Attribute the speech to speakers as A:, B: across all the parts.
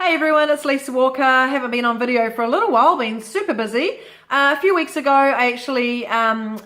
A: Hey everyone, it's Lisa Walker. Haven't been on video for a little while, been super busy. A few weeks ago, I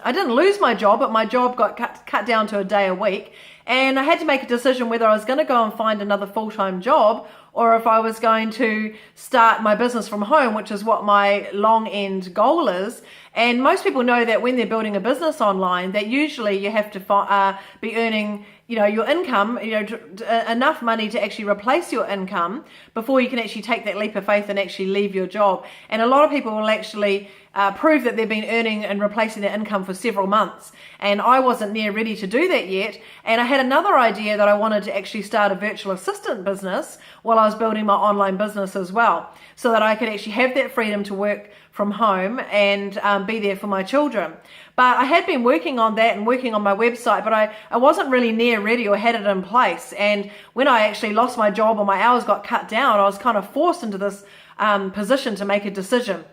A: didn't lose my job, but my job got cut down to a day a week. And I had to make a decision whether I was going to go and find another full-time job or if I was going to start my business from home, which is what my long end goal is. And most people know that when they're building a business online, that usually you have to be earning, your income, enough money to actually replace your income before you can actually take that leap of faith and actually leave your job. And a lot of people will actually prove that they've been earning and replacing their income for several months. And I wasn't near ready to do that yet. And I had another idea that I wanted to actually start a virtual assistant business while I was building my online business as well, so that I could actually have that freedom to work from home and be there for my children. But I had been working on that and working on my website, but I wasn't really near ready or had it in place. And when I actually lost my job or my hours got cut down, I was kind of forced into this position to make a decision.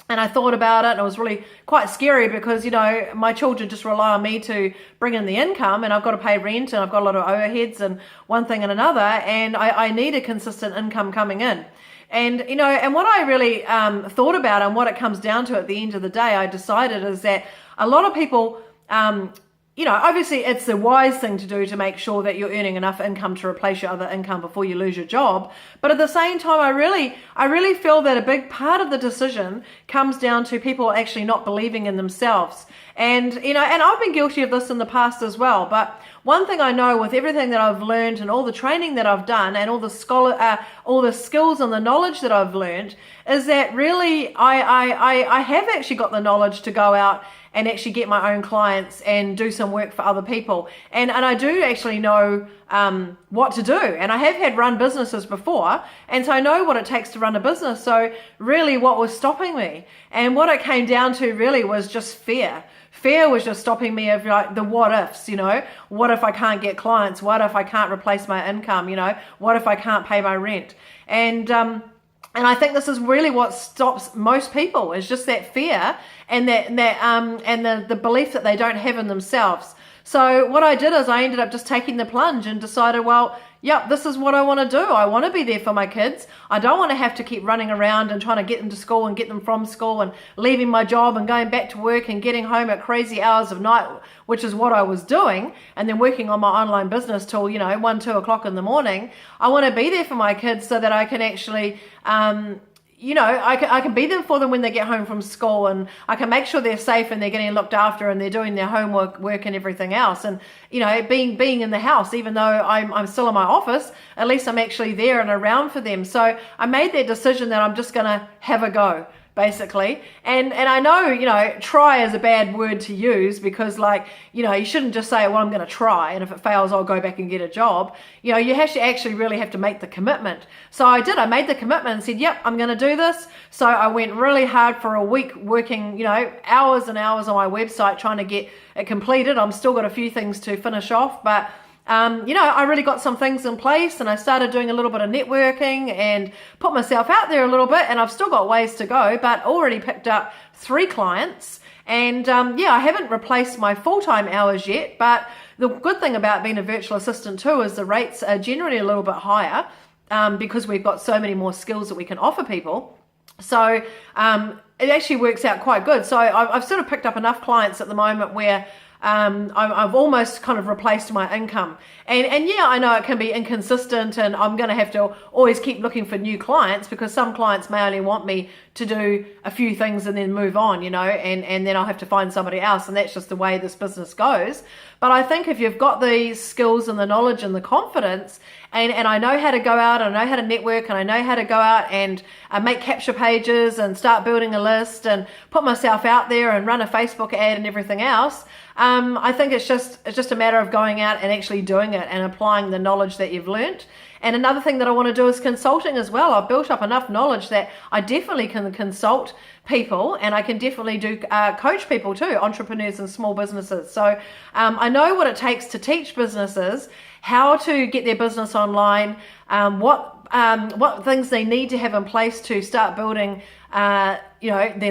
A: And I thought about it, and it was really quite scary because, my children just rely on me to bring in the income, and I've got to pay rent, and I've got a lot of overheads and one thing and another, and I need a consistent income coming in. And, and what I really thought about and what it comes down to at the end of the day, I decided is that a lot of people, obviously it's the wise thing to do to make sure that you're earning enough income to replace your other income before you lose your job. But at the same time, I really feel that a big part of the decision comes down to people actually not believing in themselves. And, and I've been guilty of this in the past as well. But one thing I know with everything that I've learned and all the training that I've done and all the skills and the knowledge that I've learned is that really I have actually got the knowledge to go out and actually get my own clients and do some work for other people. And I do actually know what to do. And I have had run businesses before, and so I know what it takes to run a business. So really what was stopping me and what it came down to really was just fear. Fear was just stopping me of like the what ifs, what if I can't get clients? What if I can't replace my income? What if I can't pay my rent? And I think this is really what stops most people is just that fear and the belief that they don't have in themselves. So what I did is I ended up just taking the plunge and decided, well, yep, this is what I want to do. I want to be there for my kids. I don't want to have to keep running around and trying to get them to school and get them from school and leaving my job and going back to work and getting home at crazy hours of night, which is what I was doing, and then working on my online business till, 1, 2 o'clock in the morning. I want to be there for my kids so that I can actually I can be there for them when they get home from school, and I can make sure they're safe and they're getting looked after and they're doing their homework, work and everything else. And, being in the house, even though I'm still in my office, at least I'm actually there and around for them. So I made that decision that I'm just going to have a go, basically. And I know, try is a bad word to use because you shouldn't just say, well, I'm going to try, and if it fails, I'll go back and get a job. You have to actually really have to make the commitment. So I did. I made the commitment and said, yep, I'm going to do this. So I went really hard for a week working, hours and hours on my website trying to get it completed. I'm still got a few things to finish off, but I really got some things in place, and I started doing a little bit of networking and put myself out there a little bit, and I've still got ways to go, but already picked up 3 clients. And I haven't replaced my full-time hours yet, but the good thing about being a virtual assistant too is the rates are generally a little bit higher because we've got so many more skills that we can offer people. So it actually works out quite good. So I've sort of picked up enough clients at the moment where I've almost kind of replaced my income. And I know it can be inconsistent, and I'm going to have to always keep looking for new clients because some clients may only want me to do a few things and then move on, and then I'll have to find somebody else, and that's just the way this business goes. But I think if you've got the skills and the knowledge and the confidence, and I know how to go out, and I know how to network, and I know how to go out and make capture pages and start building a list and put myself out there and run a Facebook ad and everything else, I think it's just a matter of going out and actually doing it and applying the knowledge that you've learnt. And another thing that I want to do is consulting as well. I've built up enough knowledge that I definitely can consult people, and I can definitely do coach people too, entrepreneurs and small businesses. So I know what it takes to teach businesses how to get their business online, what things they need to have in place to start building their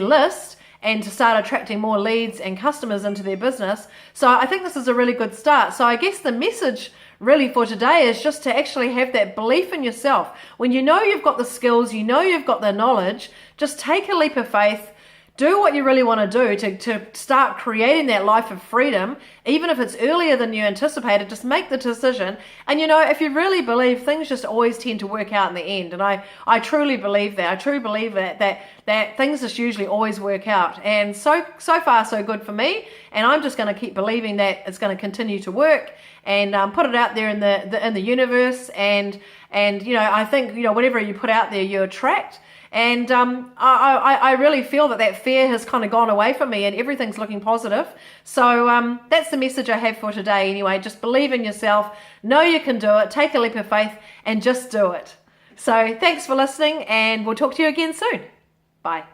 A: list, and to start attracting more leads and customers into their business. So I think this is a really good start. So I guess the message really for today is just to actually have that belief in yourself. When you know you've got the skills, you know you've got the knowledge, just take a leap of faith. Do what you really want to do to start creating that life of freedom, even if it's earlier than you anticipated. Just make the decision. And if you really believe, things just always tend to work out in the end. And I truly believe that. I truly believe that things just usually always work out. And so far so good for me. And I'm just going to keep believing that it's going to continue to work, and put it out there in the universe. And I think whatever you put out there, you attract. And I really feel that fear has kind of gone away from me, and everything's looking positive. So that's the message I have for today anyway. Just believe in yourself, know you can do it, take a leap of faith, and just do it. So thanks for listening, and we'll talk to you again soon. Bye.